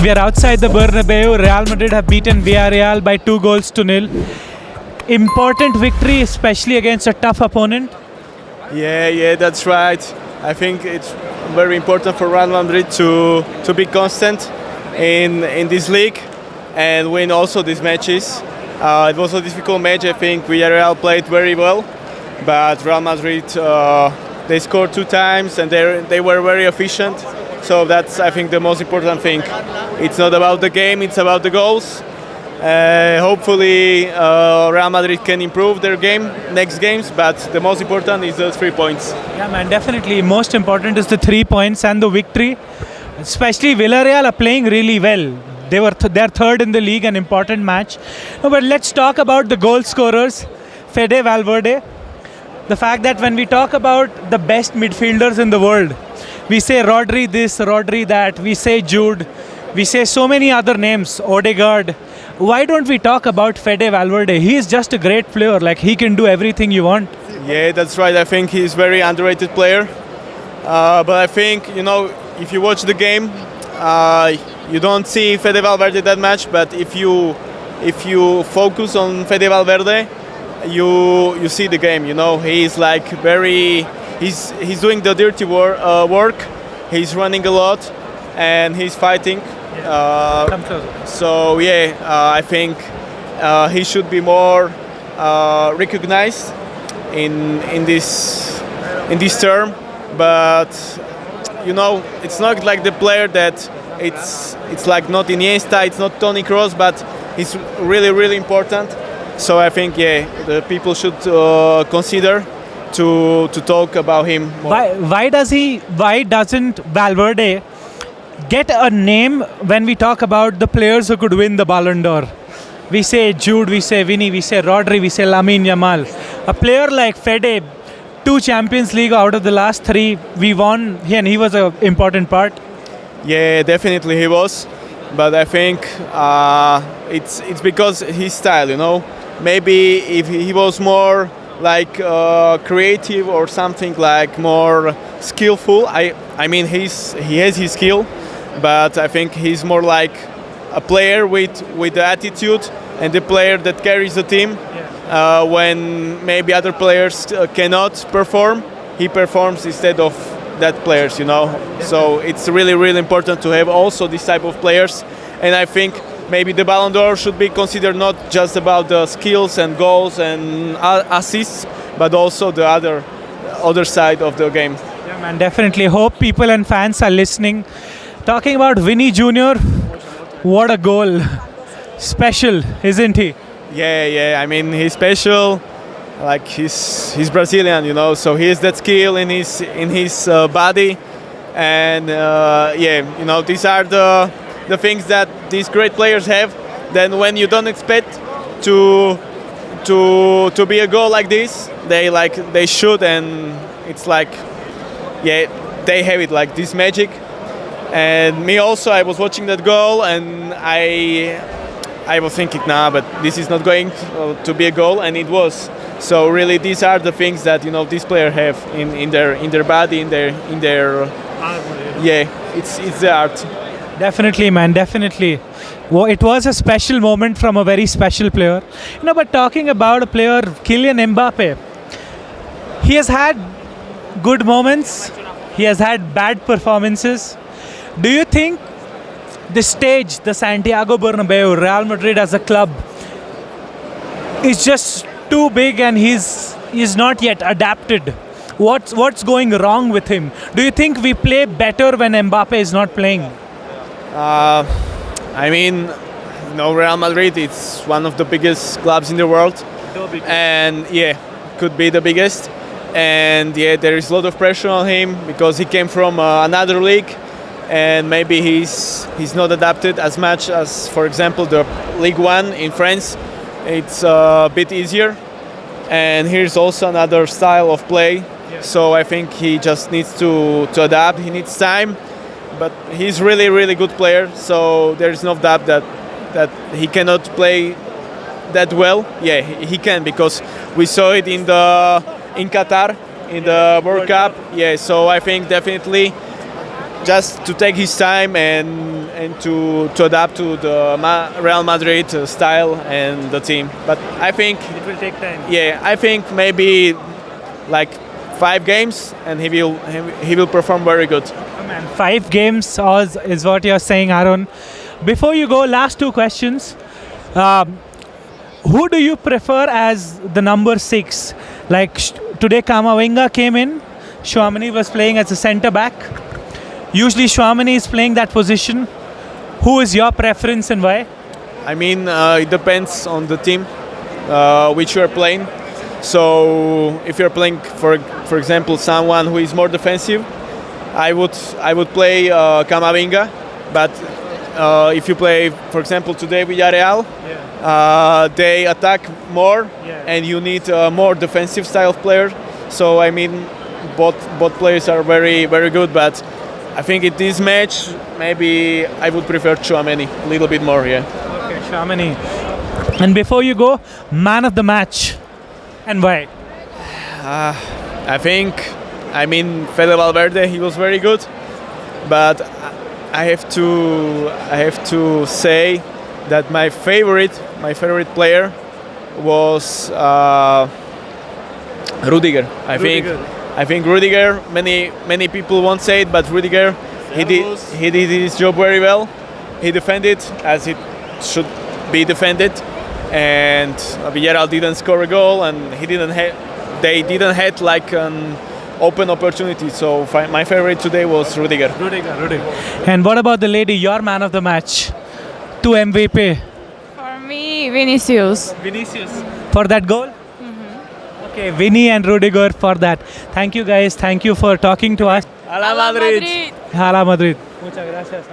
We are outside the Bernabeu. Real Madrid have beaten Villarreal by 2-0. Important victory, especially against a tough opponent. Yeah, that's right. I think it's very important for Real Madrid to be constant in this league and win also these matches. It was a difficult match. I think Villarreal played very well, but Real Madrid they scored 2 times and they were very efficient. So that's, I think, the most important thing. It's not about the game; it's about the goals. Hopefully, Real Madrid can improve their game next games, but the most important is the 3 points. Yeah, man, definitely. Most important is the 3 points and the victory. Especially Villarreal are playing really well. They're third in the league, an important match. No, but let's talk about the goal scorers. Fede Valverde. The fact that when we talk about the best midfielders in the world, we say Rodri this, Rodri that, we say Jude, we say so many other names, Odegaard. Why don't we talk about Fede Valverde? He is just a great player, like he can do everything you want. Yeah, that's right. I think he's a very underrated player. But I think, if you watch the game, you don't see Fede Valverde that much, but if you focus on Fede Valverde, you see the game. He's like he's doing the dirty work. He's running a lot, and he's fighting. I think he should be more recognized in this term. But it's not like the player that it's like not Iniesta, it's not Toni Kroos, but he's really, really important. So I think the people should consider to talk about him more. Why doesn't Valverde get a name when we talk about the players who could win the Ballon d'Or? We say Jude, we say Vini, we say Rodri, we say Lamine Yamal. A player like Fede, 2 Champions League out of the last 3 we won, and he was an important part. Yeah, definitely he was. But I think it's because his style, Maybe if he was more like creative or something like more skillful. I mean he has his skill, but I think he's more like a player with the attitude and the player that carries the team. When maybe other players cannot perform, he performs instead of that players. So it's really, really important to have also this type of players. And I think maybe the Ballon d'Or should be considered not just about the skills and goals and assists, but also the other side of the game. Yeah, man, definitely. Hope people and fans are listening. Talking about Vini Jr., what a goal. Special, isn't he? Yeah. I mean, he's special. Like he's Brazilian, so he has that skill in his body, and these are the things that these great players have. Then when you don't expect to be a goal like this, they shoot, and it's like they have it like this magic. And me also, I was watching that goal, and I was thinking, but this is not going to be a goal, and it was. So really, these are the things that these players have in their body, in their it's the art. Definitely, man, definitely. Well, it was a special moment from a very special player. But talking about a player, Kylian Mbappe, he has had good moments. He has had bad performances. Do you think the stage, the Santiago Bernabeu, Real Madrid as a club, is just too big and he's not yet adapted? What's going wrong with him? Do you think we play better when Mbappe is not playing? I mean, Real Madrid, it's one of the biggest clubs in the world, and could be the biggest. And there is a lot of pressure on him because he came from another league, and maybe he's not adapted as much as, for example, the Ligue 1 in France. It's a bit easier, and here's also another style of play. So I think he just needs to adapt. He needs time, but he's really, really good player. So there is no doubt that he cannot play that well. Yeah, he can, because we saw it in Qatar in the World Cup. Yeah, so I think definitely just to take his time and to adapt to the Real Madrid style and the team. But I think It will take time. yeah, I think maybe like 5 games and he will perform very good. Oh, man. 5 games is what you're saying, Aaron. Before you go, last 2 questions. Who do you prefer as the number 6? Like today, Kamavinga came in. Chouameni was playing as a centre back. Usually, Chouameni is playing that position. Who is your preference and why? I mean, it depends on the team which you are playing. So if you're playing, for example, someone who is more defensive, I would play Camavinga. But if you play, for example, today Villarreal, they attack more, and you need a more defensive style of player. So I mean, both players are very very good, but I think in this match maybe I would prefer Chouameni a little bit more. Yeah. Okay, Chouameni. And before you go, man of the match, and why? I think, I mean, Fede Valverde, he was very good, but I have to say that my favorite player was Rudiger. I think Rudiger. Many people won't say it, but Rudiger, he did his job very well. He defended as it should be defended, and Villarreal didn't score a goal, and they didn't have like an open opportunity. So my favorite today was Rudiger. Rudiger. And what about the lady, your man of the match? To MVP. For me, Vinicius. For that goal? Okay, Vinny and Rudiger for that. Thank you guys. Thank you for talking to us. Hala Madrid. Hala Madrid. Muchas gracias.